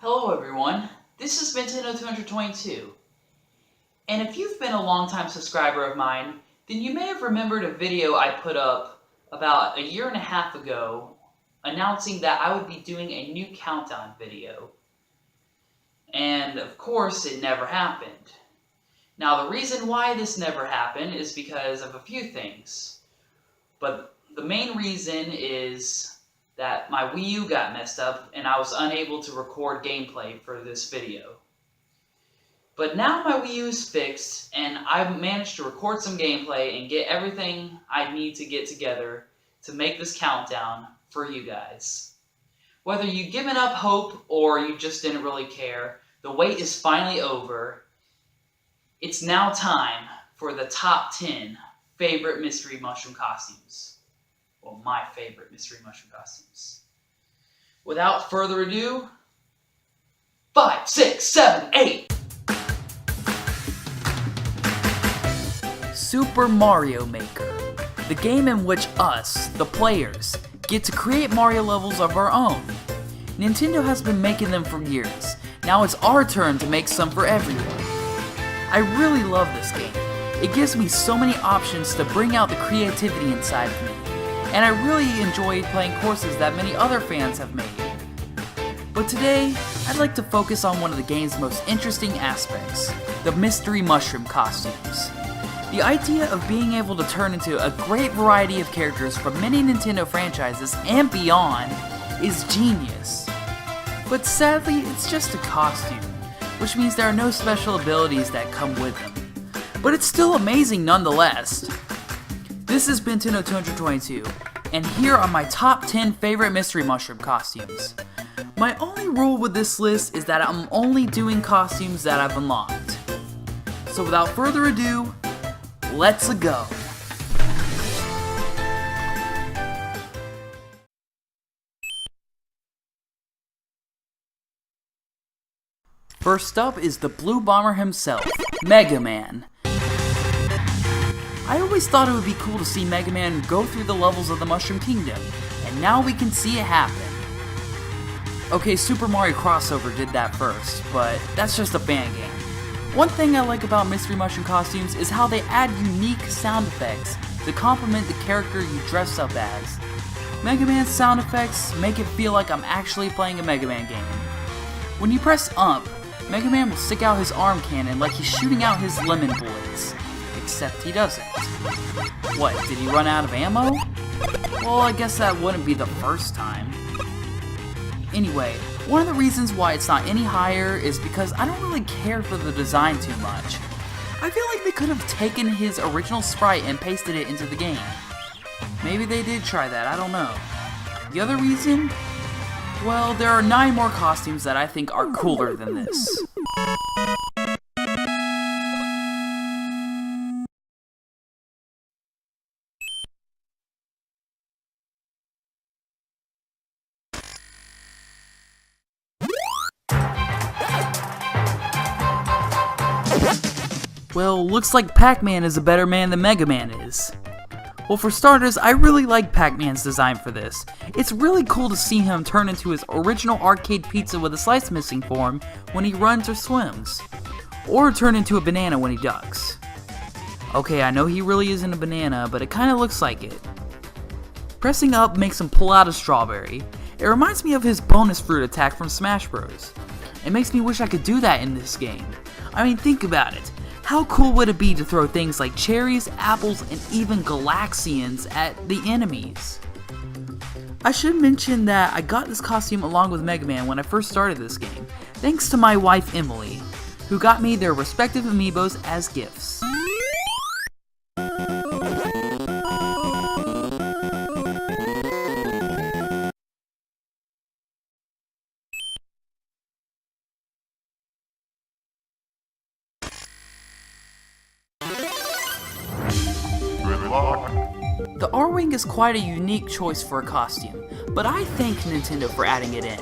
Hello everyone, this is Nintendo222, and if you've been a longtime subscriber of mine, then you may have remembered a video I put up about a year and a half ago announcing that I would be doing a new countdown video. And of course, it never happened. Now the reason why this never happened is because of a few things, but the main reason is that my Wii U got messed up and I was unable to record gameplay for this video. But now my Wii U is fixed and I've managed to record some gameplay and get everything I need to get together to make this countdown for you guys. Whether you've given up hope or you just didn't really care, the wait is finally over. It's now time for the top 10 favorite Mystery Mushroom costumes. Well, my favorite Mystery Mushroom costumes. Without further ado, 5, 6, 7, 8! Super Mario Maker. The game in which us, the players, get to create Mario levels of our own. Nintendo has been making them for years. Now it's our turn to make some for everyone. I really love this game. It gives me so many options to bring out the creativity inside of me. And I really enjoy playing courses that many other fans have made. But today, I'd like to focus on one of the game's most interesting aspects, the Mystery Mushroom costumes. The idea of being able to turn into a great variety of characters from many Nintendo franchises and beyond is genius. But sadly, it's just a costume, which means there are no special abilities that come with them. But it's still amazing nonetheless. This is Nintendo222, and here are my top 10 favorite Mystery Mushroom costumes. My only rule with this list is that I'm only doing costumes that I've unlocked. So without further ado, let's go! First up is the Blue Bomber himself, Mega Man. I always thought it would be cool to see Mega Man go through the levels of the Mushroom Kingdom, and now we can see it happen. Okay, Super Mario Crossover did that first, but that's just a fan game. One thing I like about Mystery Mushroom costumes is how they add unique sound effects to complement the character you dress up as. Mega Man's sound effects make it feel like I'm actually playing a Mega Man game. When you press up, Mega Man will stick out his arm cannon like he's shooting out his lemon bullets. Except he doesn't. What, did he run out of ammo? Well, I guess that wouldn't be the first time. Anyway, one of the reasons why it's not any higher is because I don't really care for the design too much. I feel like they could have taken his original sprite and pasted it into the game. Maybe they did try that, I don't know. The other reason? Well, there are 9 more costumes that I think are cooler than this. Well, looks like Pac-Man is a better man than Mega Man is. Well, for starters, I really like Pac-Man's design for this. It's really cool to see him turn into his original arcade pizza with a slice missing form when he runs or swims. Or turn into a banana when he ducks. Okay, I know he really isn't a banana, but it kinda looks like it. Pressing up makes him pull out a strawberry. It reminds me of his bonus fruit attack from Smash Bros. It makes me wish I could do that in this game. I mean, think about it. How cool would it be to throw things like cherries, apples, and even Galaxians at the enemies? I should mention that I got this costume along with Mega Man when I first started this game, thanks to my wife Emily, who got me their respective amiibos as gifts. The R-Wing is quite a unique choice for a costume, but I thank Nintendo for adding it in.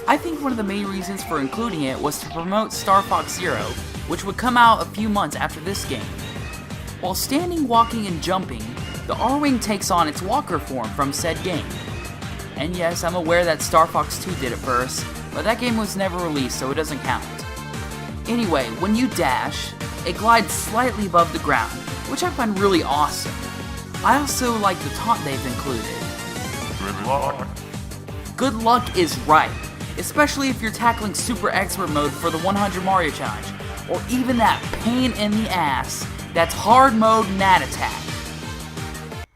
I think one of the main reasons for including it was to promote Star Fox Zero, which would come out a few months after this game. While standing, walking, and jumping, the R-Wing takes on its walker form from said game. And yes, I'm aware that Star Fox 2 did it first, but that game was never released, so it doesn't count. Anyway, when you dash, it glides slightly above the ground, which I find really awesome. I also like the taunt they've included. Good luck. Good luck is right, especially if you're tackling Super Expert Mode for the 100 Mario Challenge, or even that pain in the ass that's Hard Mode Nat Attack.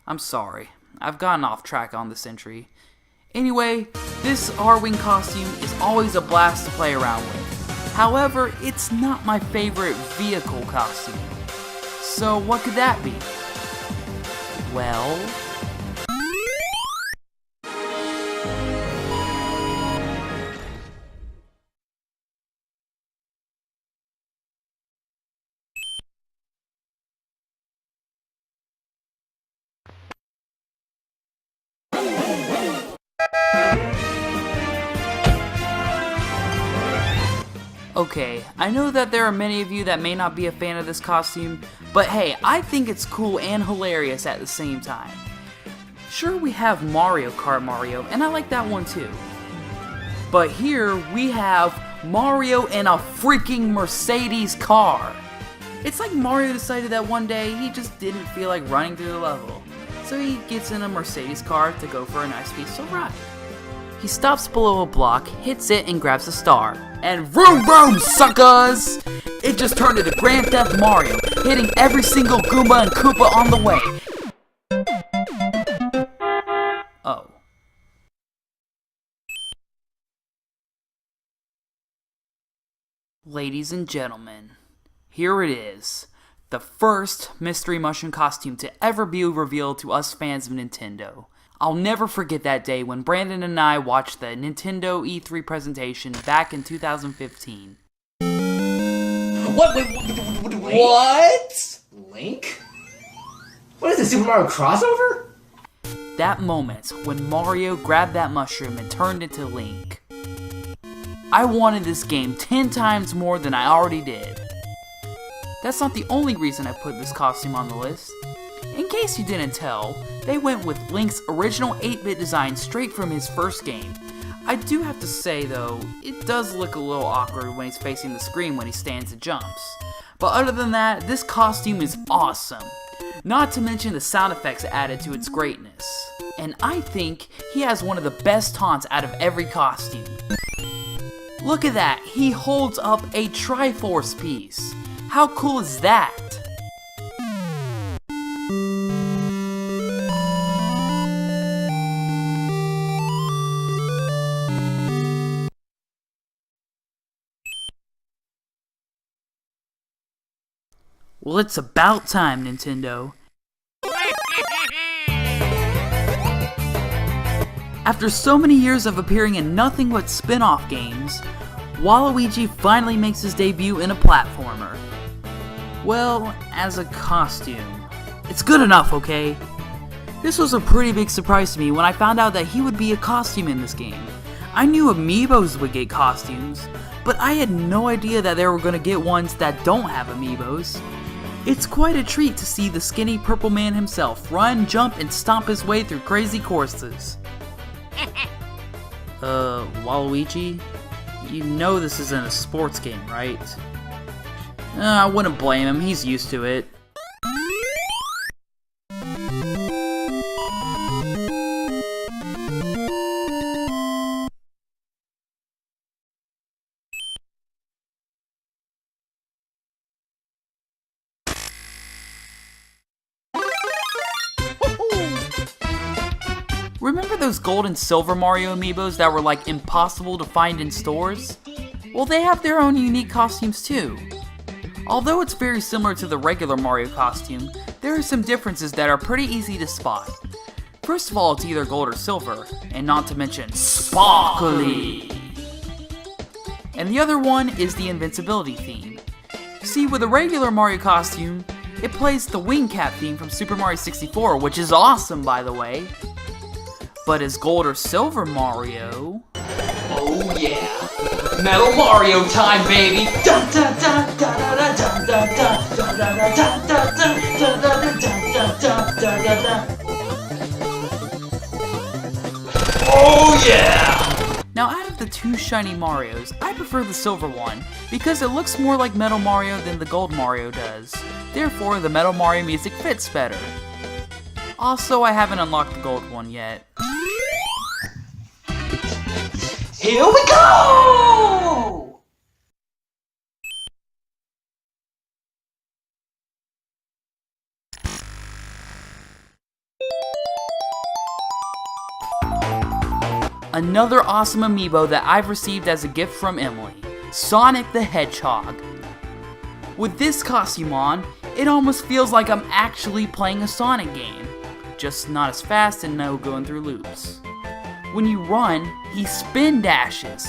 I'm sorry, I've gotten off track on this entry. Anyway, this Arwing costume is always a blast to play around with. However, it's not my favorite vehicle costume. So what could that be? Well... Okay, I know that there are many of you that may not be a fan of this costume, but hey, I think it's cool and hilarious at the same time. Sure, we have Mario Kart Mario, and I like that one too. But here, we have Mario in a freaking Mercedes car. It's like Mario decided that one day he just didn't feel like running through the level, so he gets in a Mercedes car to go for a nice peaceful ride. He stops below a block, hits it, and grabs a star. And vroom vroom, suckers! It just turned into Grand Theft Mario, hitting every single Goomba and Koopa on the way. Oh. Ladies and gentlemen, here it is. The first Mystery Mushroom costume to ever be revealed to us fans of Nintendo. I'll never forget that day when Brandon and I watched the Nintendo E3 presentation back in 2015. What? What? Link? What is this, Super Mario crossover? That moment when Mario grabbed that mushroom and turned into Link. I wanted this game 10 times more than I already did. That's not the only reason I put this costume on the list. In case you didn't tell, they went with Link's original 8-bit design straight from his first game. I do have to say though, it does look a little awkward when he's facing the screen when he stands and jumps. But other than that, this costume is awesome. Not to mention the sound effects added to its greatness. And I think he has one of the best taunts out of every costume. Look at that, he holds up a Triforce piece. How cool is that? Well, it's about time, Nintendo. After so many years of appearing in nothing but spin-off games, Waluigi finally makes his debut in a platformer. Well, as a costume. It's good enough, okay? This was a pretty big surprise to me when I found out that he would be a costume in this game. I knew amiibos would get costumes, but I had no idea that they were going to get ones that don't have amiibos. It's quite a treat to see the skinny purple man himself run, jump, and stomp his way through crazy courses. Waluigi? You know this isn't a sports game, right? I wouldn't blame him, he's used to it. Remember those gold and silver Mario amiibos that were like impossible to find in stores? Well, they have their own unique costumes too. Although it's very similar to the regular Mario costume, there are some differences that are pretty easy to spot. First of all, it's either gold or silver, and not to mention sparkly. And the other one is the invincibility theme. See, with a regular Mario costume, it plays the Wing Cap theme from Super Mario 64, which is awesome by the way. But as Gold or Silver Mario... Oh yeah! Metal Mario time, baby! Dun dun dun dun dun dun dun dun dun dun dun dun dun dun. Oh yeah! Now out of the two shiny Marios, I prefer the silver one, because it looks more like Metal Mario than the Gold Mario does. Therefore, the Metal Mario music fits better. Also, I haven't unlocked the gold one yet. Here we go! Another awesome amiibo that I've received as a gift from Emily, Sonic the Hedgehog. With this costume on, it almost feels like I'm actually playing a Sonic game, just not as fast and no going through loops. When you run, he spin dashes.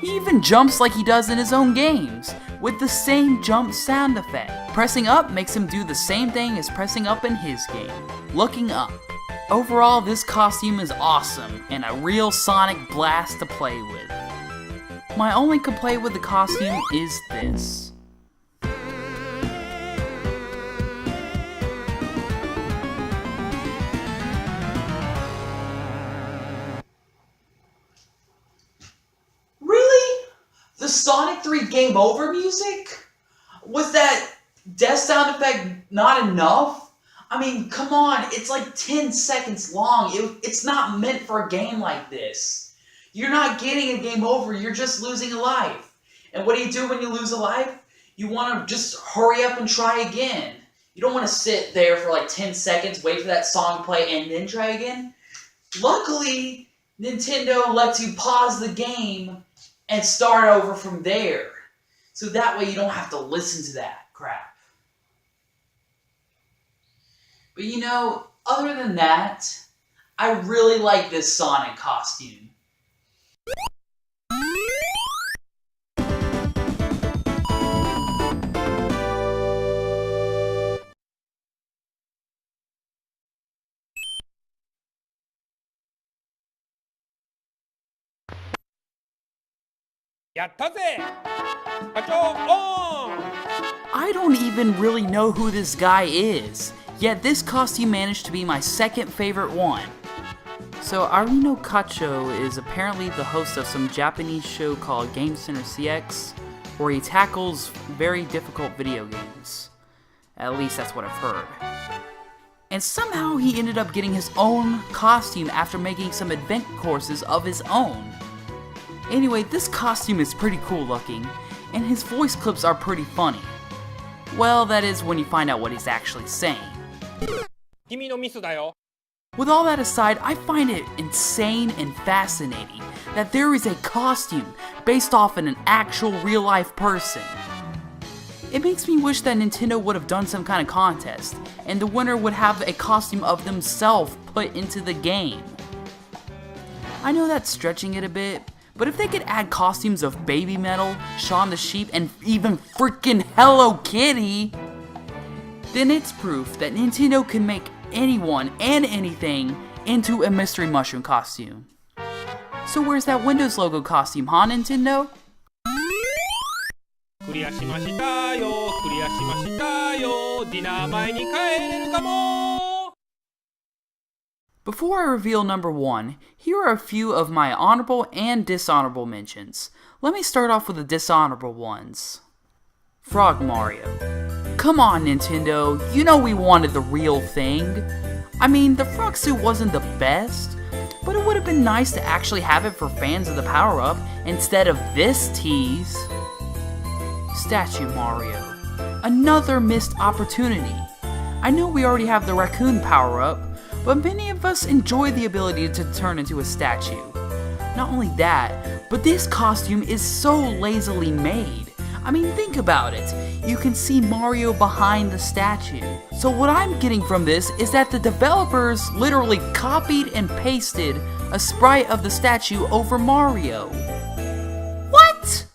He even jumps like he does in his own games, with the same jump sound effect. Pressing up makes him do the same thing as pressing up in his game, looking up. Overall, this costume is awesome, and a real Sonic blast to play with. My only complaint with the costume is this. Really? The Sonic 3 Game Over music? Was that death sound effect not enough? I mean, come on, it's like 10 seconds long. It's not meant for a game like this. You're not getting a game over, you're just losing a life. And what do you do when you lose a life? You want to just hurry up and try again. You don't want to sit there for like 10 seconds, wait for that song to play, and then try again. Luckily, Nintendo lets you pause the game and start over from there. So that way you don't have to listen to that crap. But you know, other than that, I really like this Sonic costume. I don't even really know who this guy is, yet this costume managed to be my second favorite one. So Arino Kacho is apparently the host of some Japanese show called Game Center CX, where he tackles very difficult video games. At least that's what I've heard. And somehow he ended up getting his own costume after making some event courses of his own. Anyway, this costume is pretty cool looking, and his voice clips are pretty funny. Well, that is when you find out what he's actually saying. With all that aside, I find it insane and fascinating that there is a costume based off of an actual real-life person. It makes me wish that Nintendo would have done some kind of contest, and the winner would have a costume of themselves put into the game. I know that's stretching it a bit, but if they could add costumes of Baby Metal, Shaun the Sheep, and even freaking Hello Kitty, then it's proof that Nintendo can make anyone and anything into a Mystery Mushroom costume. So where's that Windows logo costume, huh, Nintendo? Before I reveal number 1, here are a few of my honorable and dishonorable mentions. Let me start off with the dishonorable ones. Frog Mario. Come on, Nintendo, you know we wanted the real thing. I mean, the frog suit wasn't the best, but it would have been nice to actually have it for fans of the power-up instead of this tease. Statue Mario. Another missed opportunity. I know we already have the raccoon power-up, but many of us enjoy the ability to turn into a statue. Not only that, but this costume is so lazily made. I mean, think about it. You can see Mario behind the statue. So what I'm getting from this is that the developers literally copied and pasted a sprite of the statue over Mario. What?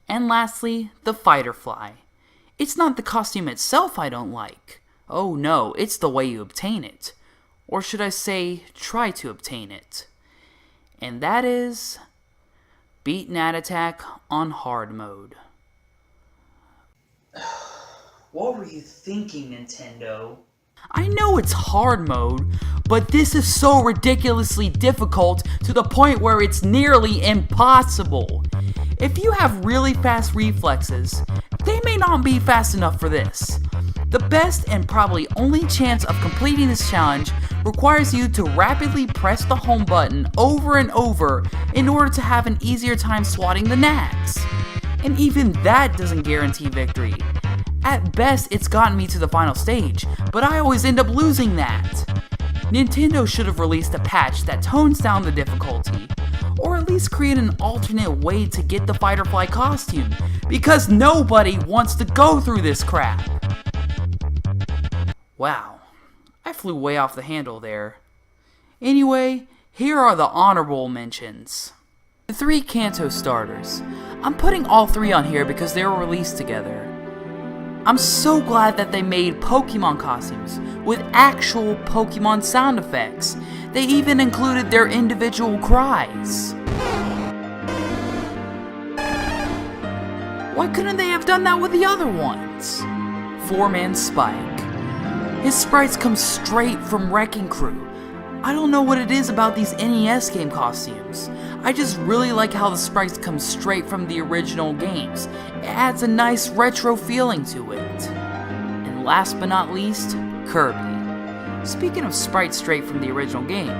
And lastly, the Fighter Fly. It's not the costume itself I don't like. Oh no, it's the way you obtain it. Or should I say, try to obtain it. And that is Beat Nat Attack on hard mode. What were you thinking, Nintendo? I know it's hard mode, but this is so ridiculously difficult to the point where it's nearly impossible. If you have really fast reflexes, they may not be fast enough for this. The best and probably only chance of completing this challenge requires you to rapidly press the home button over and over in order to have an easier time swatting the nags. And even that doesn't guarantee victory. At best, it's gotten me to the final stage, but I always end up losing that. Nintendo should have released a patch that tones down the difficulty, or at least create an alternate way to get the Fight or Flight costume, because nobody wants to go through this crap. Wow, I flew way off the handle there. Anyway, here are the honorable mentions. The 3 Kanto starters. I'm putting all 3 on here because they were released together. I'm so glad that they made Pokemon costumes with actual Pokemon sound effects. They even included their individual cries. Why couldn't they have done that with the other ones? 4-Man Spike. His sprites come straight from Wrecking Crew. I don't know what it is about these NES game costumes. I just really like how the sprites come straight from the original games. It adds a nice retro feeling to it. And last but not least, Kirby. Speaking of sprites straight from the original game,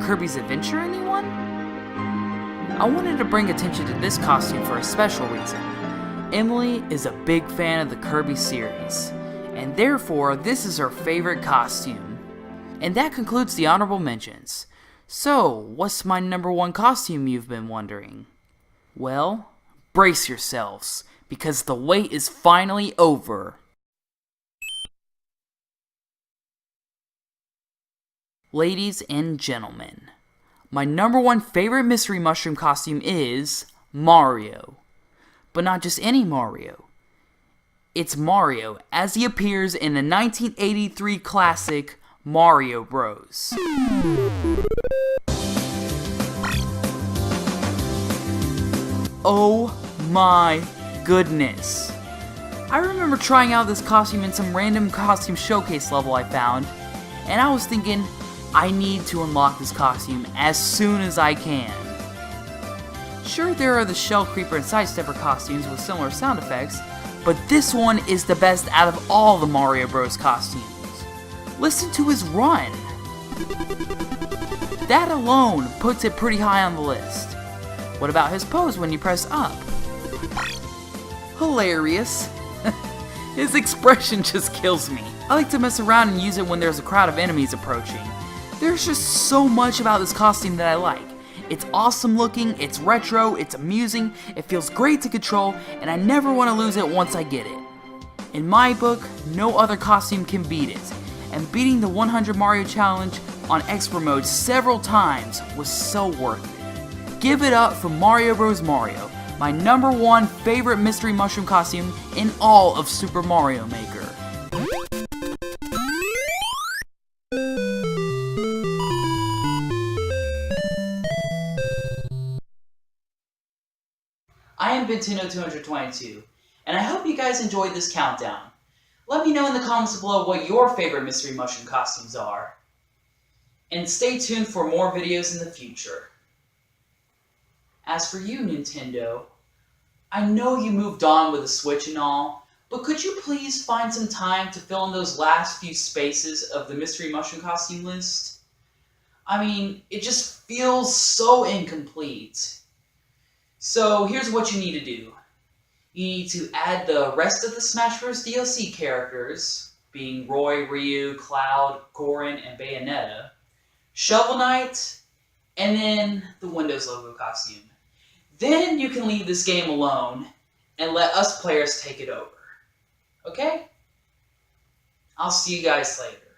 Kirby's Adventure, anyone? I wanted to bring attention to this costume for a special reason. Emily is a big fan of the Kirby series, and therefore this is her favorite costume. And that concludes the honorable mentions. So, what's my number 1 costume, you've been wondering? Well, brace yourselves, because the wait is finally over. Ladies and gentlemen, my number 1 favorite Mystery Mushroom costume is Mario. But not just any Mario. It's Mario as he appears in the 1983 classic Mario Bros. Oh my goodness. I remember trying out this costume in some random costume showcase level I found, and I was thinking, I need to unlock this costume as soon as I can. Sure, there are the Shell Creeper and Sidestepper costumes with similar sound effects, but this one is the best out of all the Mario Bros. Costumes. Listen to his run. That alone puts it pretty high on the list. What about his pose when you press up? Hilarious. His expression just kills me. I like to mess around and use it when there's a crowd of enemies approaching. There's just so much about this costume that I like. It's awesome looking, it's retro, it's amusing, it feels great to control, and I never want to lose it once I get it. In my book, no other costume can beat it, and beating the 100 Mario Challenge on Expert Mode several times was so worth it. Give it up for Mario Bros. Mario, my number 1 favorite Mystery Mushroom costume in all of Super Mario Maker. I am Bentino222, and I hope you guys enjoyed this countdown. Let me know in the comments below what your favorite Mystery Mushroom costumes are. And stay tuned for more videos in the future. As for you, Nintendo, I know you moved on with the Switch and all, but could you please find some time to fill in those last few spaces of the Mystery Mushroom costume list? I mean, it just feels so incomplete. So here's what you need to do. You need to add the rest of the Smash Bros. DLC characters, being Roy, Ryu, Cloud, Goron, and Bayonetta, Shovel Knight, and then the Windows logo costume. Then you can leave this game alone and let us players take it over. Okay? I'll see you guys later.